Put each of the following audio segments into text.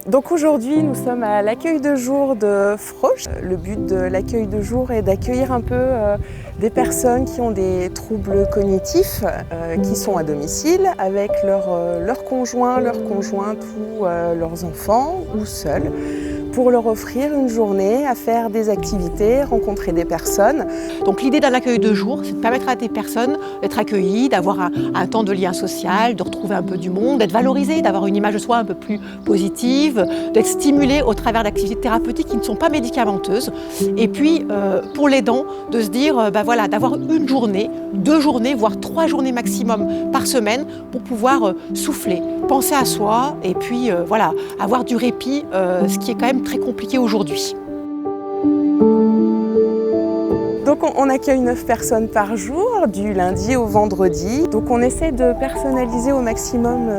Donc aujourd'hui, nous sommes à l'accueil de jour de Froche. Le but de l'accueil de jour est d'accueillir un peu des personnes qui ont des troubles cognitifs, qui sont à domicile avec leur conjoint, leurs conjointes ou leurs enfants ou seuls, pour leur offrir une journée à faire des activités, rencontrer des personnes. Donc l'idée d'un accueil de jour, c'est de permettre à des personnes d'être accueillies, d'avoir un temps de lien social, de retrouver un peu du monde, d'être valorisées, d'avoir une image de soi un peu plus positive, d'être stimulées au travers d'activités thérapeutiques qui ne sont pas médicamenteuses. Et puis pour l'aidant, de se dire voilà, d'avoir une journée, 2 journées, voire 3 journées maximum par semaine pour pouvoir souffler, penser à soi et puis voilà, avoir du répit, ce qui est quand même très compliqué aujourd'hui. Donc on accueille 9 personnes par jour, du lundi au vendredi. Donc on essaie de personnaliser au maximum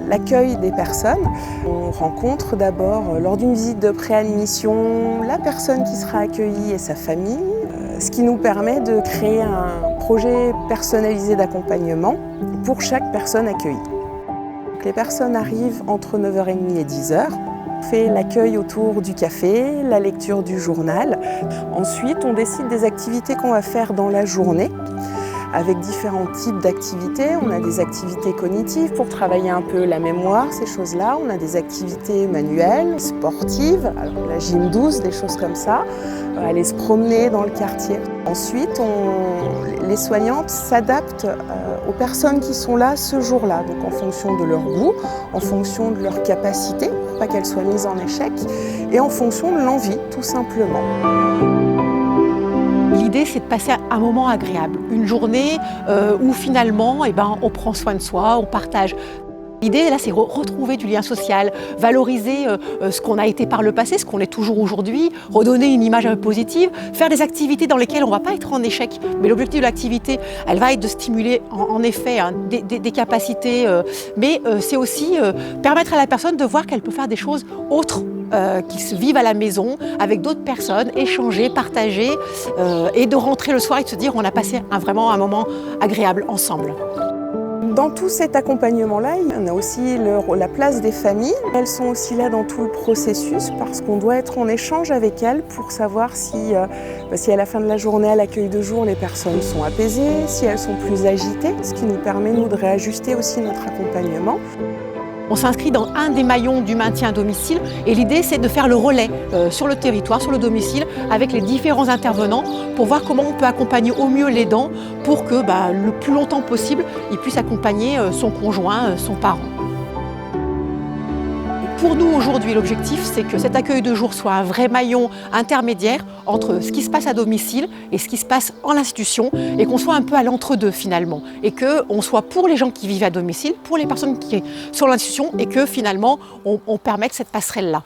l'accueil des personnes. On rencontre d'abord, lors d'une visite de préadmission, la personne qui sera accueillie et sa famille, ce qui nous permet de créer un projet personnalisé d'accompagnement pour chaque personne accueillie. Donc les personnes arrivent entre 9h30 et 10h. On fait l'accueil autour du café, la lecture du journal. Ensuite, on décide des activités qu'on va faire dans la journée avec différents types d'activités. On a des activités cognitives pour travailler un peu la mémoire, ces choses-là. On a des activités manuelles, sportives, alors la gym douce, des choses comme ça. Aller se promener dans le quartier. Ensuite, les soignantes s'adaptent aux personnes qui sont là ce jour-là, donc en fonction de leur goût, en fonction de leur capacité, pour pas qu'elles soient mises en échec, et en fonction de l'envie, tout simplement. L'idée, c'est de passer un moment agréable, une journée où finalement, on prend soin de soi, on partage. L'idée, là, c'est retrouver du lien social, valoriser ce qu'on a été par le passé, ce qu'on est toujours aujourd'hui, redonner une image un peu positive, faire des activités dans lesquelles on ne va pas être en échec. Mais l'objectif de l'activité, elle va être de stimuler en effet des capacités, mais c'est aussi permettre à la personne de voir qu'elle peut faire des choses autres qui se vivent à la maison, avec d'autres personnes, échanger, partager, et de rentrer le soir et de se dire on a passé vraiment un moment agréable ensemble. Dans tout cet accompagnement-là, on a aussi la place des familles. Elles sont aussi là dans tout le processus parce qu'on doit être en échange avec elles pour savoir si à la fin de la journée, à l'accueil de jour, les personnes sont apaisées, si elles sont plus agitées, ce qui nous permet, nous, de réajuster aussi notre accompagnement. On s'inscrit dans un des maillons du maintien à domicile et l'idée c'est de faire le relais sur le territoire, sur le domicile, avec les différents intervenants pour voir comment on peut accompagner au mieux l'aidant pour que le plus longtemps possible, il puisse accompagner son conjoint, son parent. Pour nous aujourd'hui, l'objectif c'est que cet accueil de jour soit un vrai maillon intermédiaire entre ce qui se passe à domicile et ce qui se passe en institution et qu'on soit un peu à l'entre-deux finalement et qu'on soit pour les gens qui vivent à domicile, pour les personnes qui sont en institution et que finalement on permette cette passerelle-là.